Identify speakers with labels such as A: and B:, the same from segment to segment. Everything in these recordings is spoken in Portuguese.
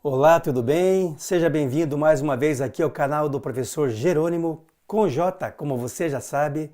A: Olá, tudo bem? Seja bem-vindo mais uma vez aqui ao canal do professor Jerônimo com J, como você já sabe,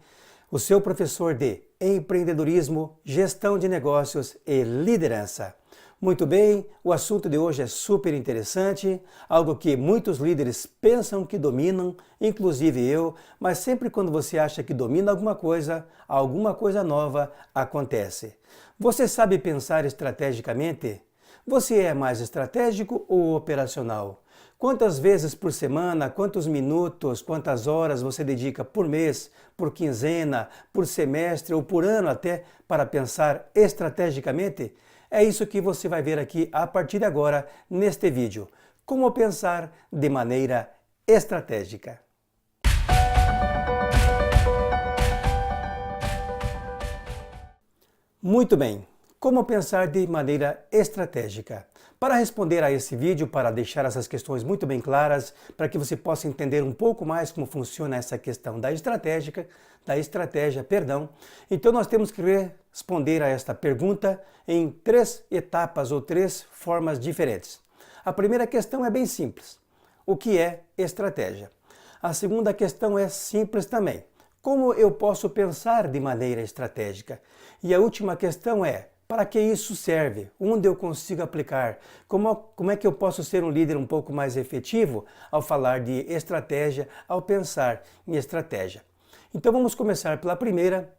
A: o seu professor de empreendedorismo, gestão de negócios e liderança. Muito bem, o assunto de hoje é super interessante, algo que muitos líderes pensam que dominam, inclusive eu, mas sempre quando você acha que domina alguma coisa nova acontece. Você sabe pensar estrategicamente? Você é mais estratégico ou operacional? Quantas vezes por semana, quantos minutos, quantas horas você dedica por mês, por quinzena, por semestre ou por ano até para pensar estrategicamente? É isso que você vai ver aqui a partir de agora neste vídeo. Como pensar de maneira estratégica. Muito bem. Como pensar de maneira estratégica? Para responder a esse vídeo, para deixar essas questões muito bem claras, para que você possa entender um pouco mais como funciona essa questão da estratégia, então nós temos que responder a esta pergunta em três etapas ou três formas diferentes. A primeira questão é bem simples. O que é estratégia? A segunda questão é simples também. Como eu posso pensar de maneira estratégica? E a última questão é: para que isso serve? Onde eu consigo aplicar? Como é que eu posso ser um líder um pouco mais efetivo ao falar de estratégia, ao pensar em estratégia? Então vamos começar pela primeira.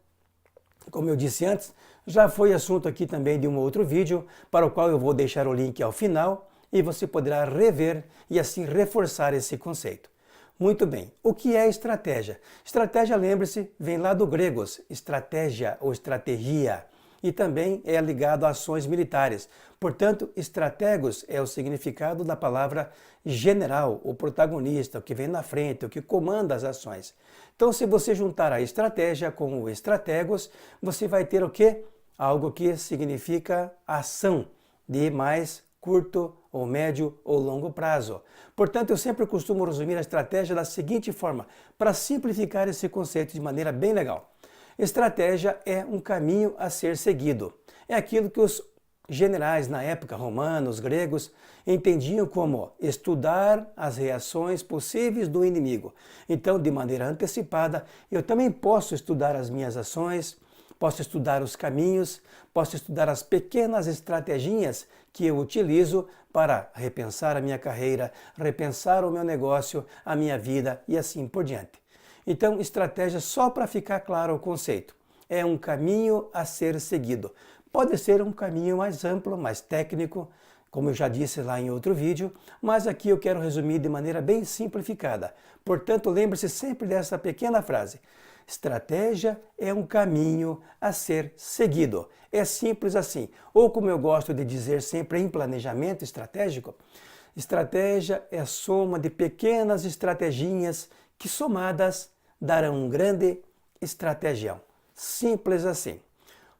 A: Como eu disse antes, já foi assunto aqui também de um outro vídeo, para o qual eu vou deixar o link ao final e você poderá rever e assim reforçar esse conceito. Muito bem, o que é estratégia? Estratégia, lembre-se, vem lá do grego, estratégia ou estratégia, e também é ligado a ações militares. Portanto, estratégos é o significado da palavra general, o protagonista, o que vem na frente, o que comanda as ações. Então, se você juntar a estratégia com o estratégos, você vai ter o quê? Algo que significa ação de mais curto ou médio ou longo prazo. Portanto, eu sempre costumo resumir a estratégia da seguinte forma, para simplificar esse conceito de maneira bem legal. Estratégia é um caminho a ser seguido. É aquilo que os generais na época, romanos, gregos, entendiam como estudar as reações possíveis do inimigo. Então, de maneira antecipada, eu também posso estudar as minhas ações, posso estudar os caminhos, posso estudar as pequenas estratégias que eu utilizo para repensar a minha carreira, repensar o meu negócio, a minha vida e assim por diante. Então, estratégia, só para ficar claro o conceito, é um caminho a ser seguido. Pode ser um caminho mais amplo, mais técnico, como eu já disse lá em outro vídeo, mas aqui eu quero resumir de maneira bem simplificada. Portanto, lembre-se sempre dessa pequena frase. Estratégia é um caminho a ser seguido. É simples assim. Ou como eu gosto de dizer sempre em planejamento estratégico, estratégia é a soma de pequenas estratégias que somadas darão um grande estratégião. Simples assim.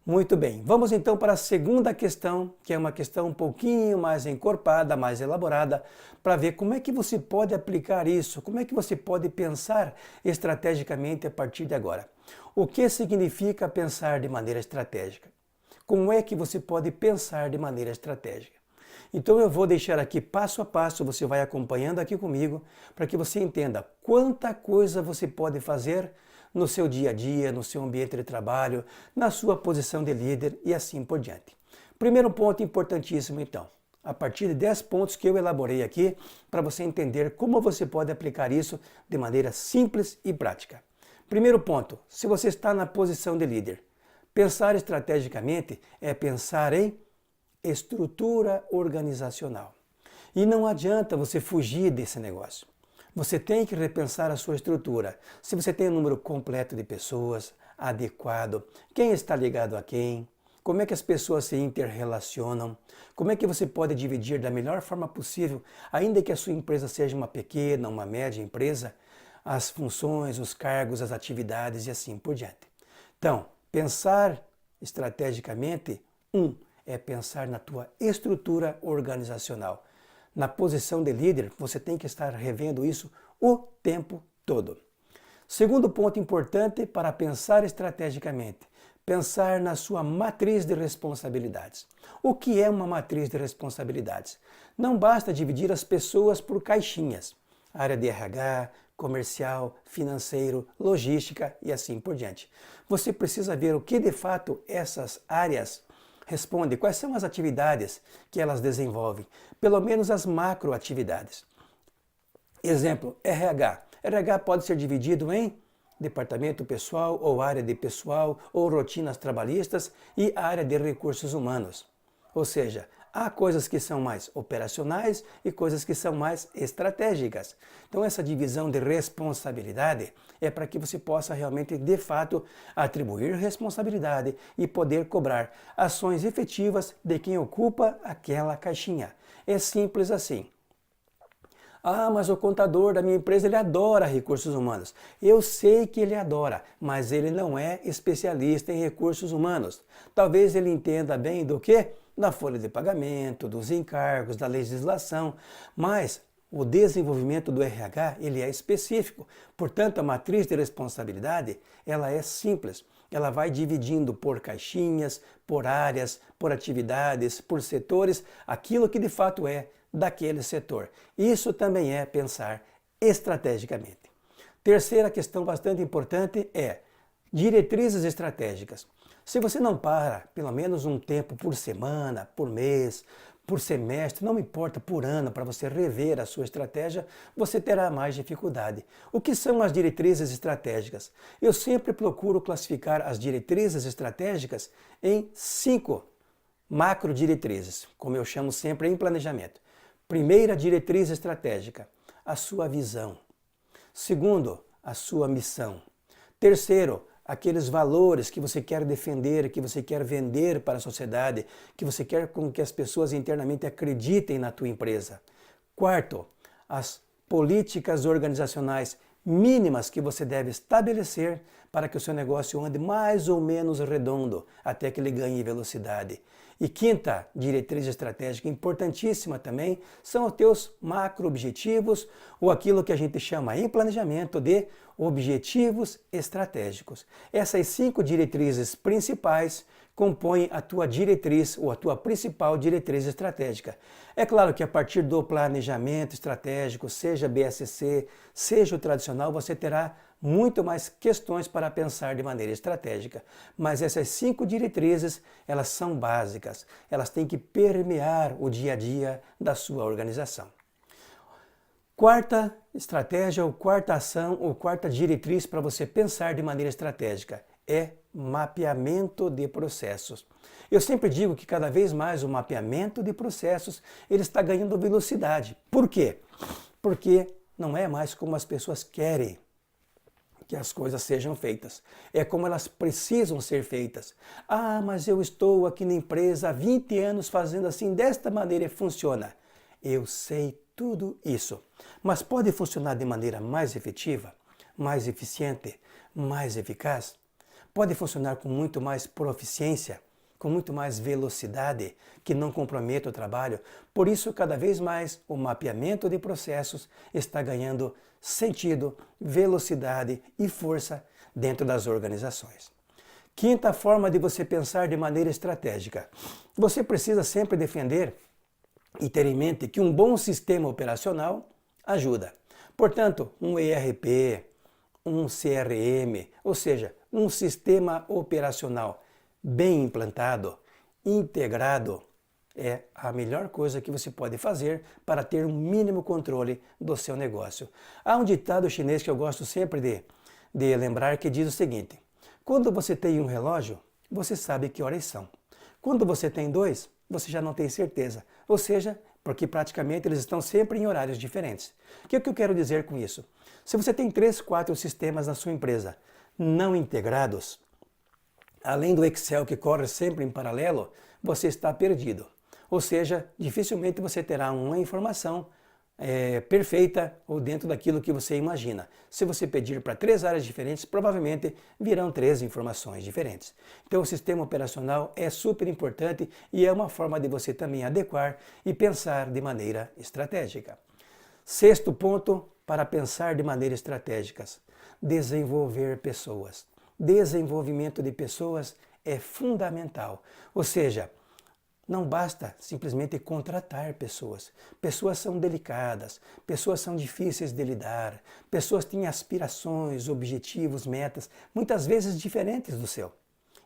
A: Muito bem, vamos então para a segunda questão, que é uma questão um pouquinho mais encorpada, mais elaborada, para ver como é que você pode aplicar isso, como é que você pode pensar estrategicamente a partir de agora. O que significa pensar de maneira estratégica? Como é que você pode pensar de maneira estratégica? Então eu vou deixar aqui passo a passo, você vai acompanhando aqui comigo, para que você entenda quanta coisa você pode fazer no seu dia a dia, no seu ambiente de trabalho, na sua posição de líder e assim por diante. Primeiro ponto importantíssimo então, a partir de 10 pontos que eu elaborei aqui, para você entender como você pode aplicar isso de maneira simples e prática. Primeiro ponto, se você está na posição de líder, pensar estrategicamente é pensar em estrutura organizacional. E não adianta você fugir desse negócio. Você tem que repensar a sua estrutura. Se você tem um número completo de pessoas, adequado, quem está ligado a quem, como é que as pessoas se interrelacionam, como é que você pode dividir da melhor forma possível, ainda que a sua empresa seja uma pequena, uma média empresa, as funções, os cargos, as atividades e assim por diante. Então, pensar estrategicamente, é pensar na tua estrutura organizacional. Na posição de líder, você tem que estar revendo isso o tempo todo. Segundo ponto importante para pensar estrategicamente, pensar na sua matriz de responsabilidades. O que é uma matriz de responsabilidades? Não basta dividir as pessoas por caixinhas. Área de RH, comercial, financeiro, logística e assim por diante. Você precisa ver o que de fato essas áreas respondem, quais são as atividades que elas desenvolvem, pelo menos as macroatividades. Exemplo, RH. RH pode ser dividido em departamento pessoal ou área de pessoal ou rotinas trabalhistas e área de recursos humanos. Ou seja, há coisas que são mais operacionais e coisas que são mais estratégicas. Então essa divisão de responsabilidade é para que você possa realmente, de fato, atribuir responsabilidade e poder cobrar ações efetivas de quem ocupa aquela caixinha. É simples assim. Ah, mas o contador da minha empresa, ele adora recursos humanos. Eu sei que ele adora, mas ele não é especialista em recursos humanos. Talvez ele entenda bem do quê? Da folha de pagamento, dos encargos, da legislação, mas o desenvolvimento do RH, ele é específico. Portanto, a matriz de responsabilidade, ela é simples. Ela vai dividindo por caixinhas, por áreas, por atividades, por setores, aquilo que de fato é daquele setor. Isso também é pensar estrategicamente. Terceira questão bastante importante é diretrizes estratégicas. Se você não para pelo menos um tempo por semana, por mês, por semestre, não importa, por ano, para você rever a sua estratégia, você terá mais dificuldade. O que são as diretrizes estratégicas? Eu sempre procuro classificar as diretrizes estratégicas em 5 macro diretrizes, como eu chamo sempre em planejamento. Primeira diretriz estratégica, a sua visão. Segundo, a sua missão. Terceiro, aqueles valores que você quer defender, que você quer vender para a sociedade, que você quer com que as pessoas internamente acreditem na tua empresa. Quarto, as políticas organizacionais mínimas que você deve estabelecer para que o seu negócio ande mais ou menos redondo, até que ele ganhe velocidade. E quinta diretriz estratégica importantíssima também são os teus macro-objetivos, ou aquilo que a gente chama em planejamento de objetivos estratégicos. Essas 5 diretrizes principais compõem a tua diretriz ou a tua principal diretriz estratégica. É claro que a partir do planejamento estratégico, seja BSC, seja o tradicional, você terá muito mais questões para pensar de maneira estratégica. Mas essas 5 diretrizes, elas são básicas. Elas têm que permear o dia a dia da sua organização. Quarta estratégia, ou quarta ação, ou quarta diretriz para você pensar de maneira estratégica é mapeamento de processos. Eu sempre digo que cada vez mais o mapeamento de processos ele está ganhando velocidade. Por quê? Porque não é mais como as pessoas querem que as coisas sejam feitas. É como elas precisam ser feitas. Ah, mas eu estou aqui na empresa há 20 anos fazendo assim, desta maneira funciona. Eu sei tudo isso. Mas pode funcionar de maneira mais efetiva, mais eficiente, mais eficaz? Pode funcionar com muito mais proficiência, com muito mais velocidade, que não comprometa o trabalho. Por isso, cada vez mais, o mapeamento de processos está ganhando sentido, velocidade e força dentro das organizações. Quinta forma de você pensar de maneira estratégica. Você precisa sempre defender e ter em mente que um bom sistema operacional ajuda. Portanto, um ERP, um CRM, ou seja, um sistema operacional bem implantado, integrado, é a melhor coisa que você pode fazer para ter um mínimo controle do seu negócio. Há um ditado chinês que eu gosto sempre de lembrar que diz o seguinte: quando você tem um relógio, você sabe que horas são. Quando você tem 2, você já não tem certeza. Ou seja, porque praticamente eles estão sempre em horários diferentes. O que eu quero dizer com isso? Se você tem 3, 4 sistemas na sua empresa não integrados, além do Excel que corre sempre em paralelo, você está perdido. Ou seja, dificilmente você terá uma informação perfeita ou dentro daquilo que você imagina. Se você pedir para 3 áreas diferentes, provavelmente virão 3 informações diferentes. Então o sistema operacional é super importante e é uma forma de você também adequar e pensar de maneira estratégica. Sexto ponto para pensar de maneira estratégica: desenvolver pessoas. Desenvolvimento de pessoas é fundamental. Ou seja, não basta simplesmente contratar pessoas. Pessoas são delicadas, pessoas são difíceis de lidar, pessoas têm aspirações, objetivos, metas, muitas vezes diferentes do seu.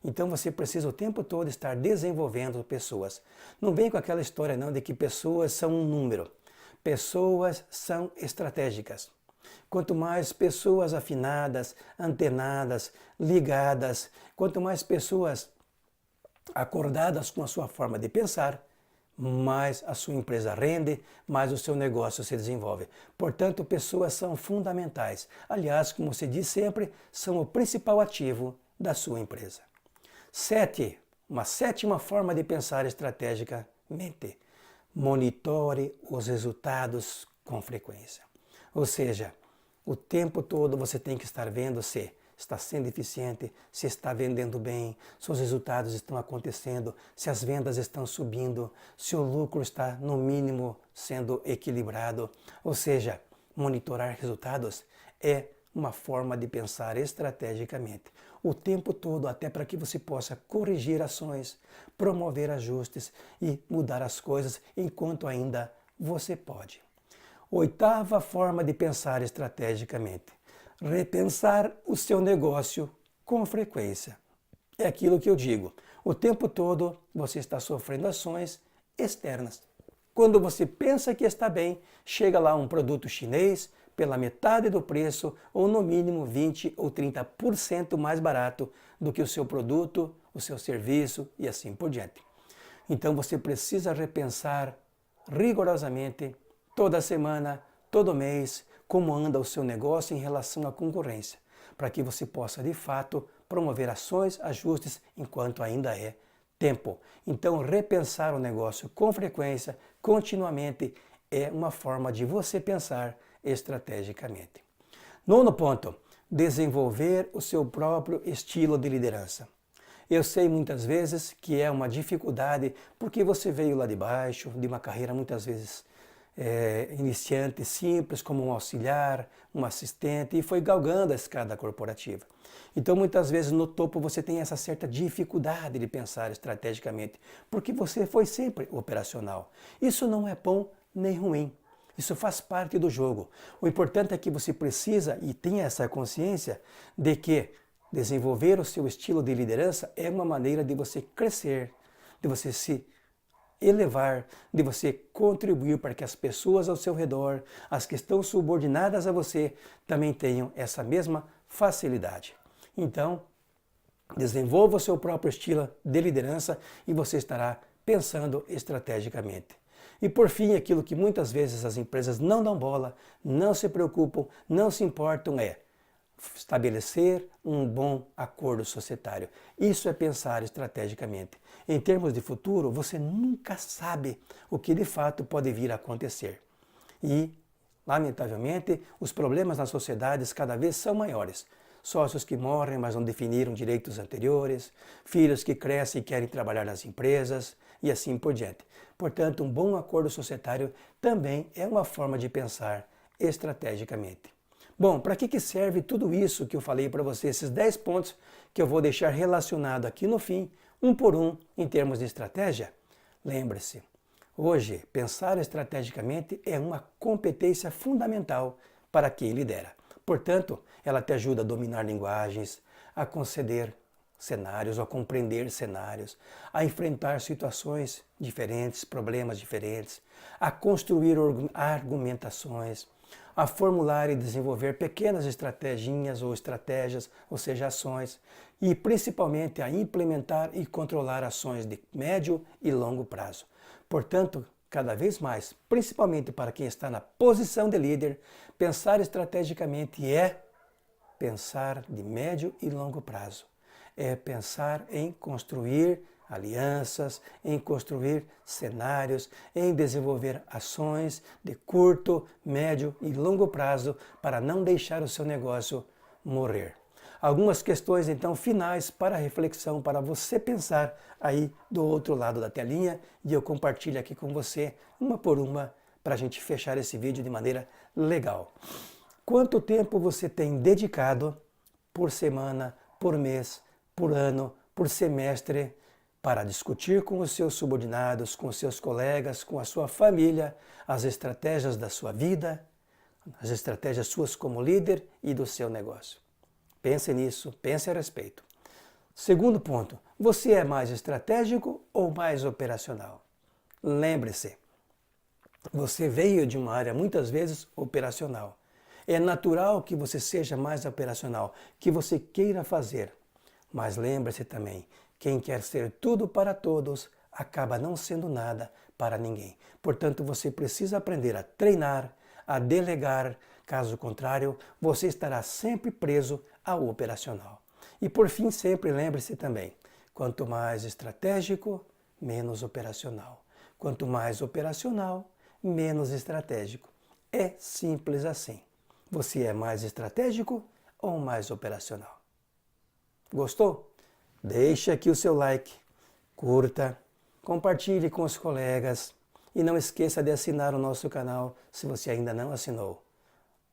A: Então você precisa o tempo todo estar desenvolvendo pessoas. Não vem com aquela história não de que pessoas são um número. Pessoas são estratégicas. Quanto mais pessoas afinadas, antenadas, ligadas, quanto mais pessoas acordadas com a sua forma de pensar, mais a sua empresa rende, mais o seu negócio se desenvolve. Portanto, pessoas são fundamentais. Aliás, como se diz sempre, são o principal ativo da sua empresa. 7. Uma sétima forma de pensar estrategicamente. Monitore os resultados com frequência. Ou seja, o tempo todo você tem que estar vendo se está sendo eficiente, se está vendendo bem, se os resultados estão acontecendo, se as vendas estão subindo, se o lucro está, no mínimo, sendo equilibrado. Ou seja, monitorar resultados é uma forma de pensar estrategicamente. O tempo todo, até para que você possa corrigir ações, promover ajustes e mudar as coisas enquanto ainda você pode. 8ª forma de pensar estrategicamente. Repensar o seu negócio com frequência. É aquilo que eu digo. O tempo todo você está sofrendo ações externas. Quando você pensa que está bem, chega lá um produto chinês pela metade do preço ou no mínimo 20 ou 30% mais barato do que o seu produto, o seu serviço e assim por diante. Então você precisa repensar rigorosamente toda semana, todo mês, como anda o seu negócio em relação à concorrência, para que você possa, de fato, promover ações, ajustes, enquanto ainda é tempo. Então, repensar o negócio com frequência, continuamente, é uma forma de você pensar estrategicamente. 9º ponto, desenvolver o seu próprio estilo de liderança. Eu sei muitas vezes que é uma dificuldade, porque você veio lá de baixo, de uma carreira muitas vezes iniciante, simples, como um auxiliar, um assistente, e foi galgando a escada corporativa. Então, muitas vezes no topo você tem essa certa dificuldade de pensar estrategicamente, porque você foi sempre operacional. Isso não é bom nem ruim. Isso faz parte do jogo. O importante é que você precisa e tenha essa consciência de que desenvolver o seu estilo de liderança é uma maneira de você crescer, de você se elevar, de você contribuir para que as pessoas ao seu redor, as que estão subordinadas a você, também tenham essa mesma facilidade. Então, desenvolva o seu próprio estilo de liderança e você estará pensando estrategicamente. E por fim, aquilo que muitas vezes as empresas não dão bola, não se preocupam, não se importam é estabelecer um bom acordo societário. Isso é pensar estrategicamente. Em termos de futuro, você nunca sabe o que de fato pode vir a acontecer. E, lamentavelmente, os problemas nas sociedades cada vez são maiores. Sócios que morrem, mas não definiram direitos anteriores, filhos que crescem e querem trabalhar nas empresas, e assim por diante. Portanto, um bom acordo societário também é uma forma de pensar estrategicamente. Bom, para que serve tudo isso que eu falei para você, esses 10 pontos que eu vou deixar relacionado aqui no fim, um por um, em termos de estratégia? Lembre-se, hoje, pensar estrategicamente é uma competência fundamental para quem lidera. Portanto, ela te ajuda a dominar linguagens, a conceder cenários, a compreender cenários, a enfrentar situações diferentes, problemas diferentes, a construir argumentações, a formular e desenvolver pequenas estratégias, ou seja, ações, e principalmente a implementar e controlar ações de médio e longo prazo. Portanto, cada vez mais, principalmente para quem está na posição de líder, pensar estrategicamente é pensar de médio e longo prazo. É pensar em construir alianças, em construir cenários, em desenvolver ações de curto, médio e longo prazo para não deixar o seu negócio morrer. Algumas questões então finais para reflexão, para você pensar aí do outro lado da telinha, e eu compartilho aqui com você uma por uma para a gente fechar esse vídeo de maneira legal. Quanto tempo você tem dedicado por semana, por mês, por ano, por semestre para discutir com os seus subordinados, com os seus colegas, com a sua família, as estratégias da sua vida, as estratégias suas como líder e do seu negócio. Pense nisso, pense a respeito. Segundo ponto, você é mais estratégico ou mais operacional? Lembre-se, você veio de uma área muitas vezes operacional. É natural que você seja mais operacional, que você queira fazer. Mas lembre-se também, quem quer ser tudo para todos acaba não sendo nada para ninguém. Portanto, você precisa aprender a treinar, a delegar. Caso contrário, você estará sempre preso ao operacional. E por fim, sempre lembre-se também, quanto mais estratégico, menos operacional. Quanto mais operacional, menos estratégico. É simples assim. Você é mais estratégico ou mais operacional? Gostou? Deixe aqui o seu like, curta, compartilhe com os colegas e não esqueça de assinar o nosso canal se você ainda não assinou.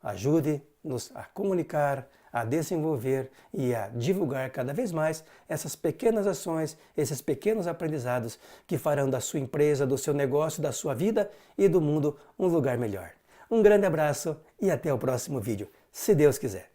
A: Ajude-nos a comunicar, a desenvolver e a divulgar cada vez mais essas pequenas ações, esses pequenos aprendizados que farão da sua empresa, do seu negócio, da sua vida e do mundo um lugar melhor. Um grande abraço e até o próximo vídeo, se Deus quiser.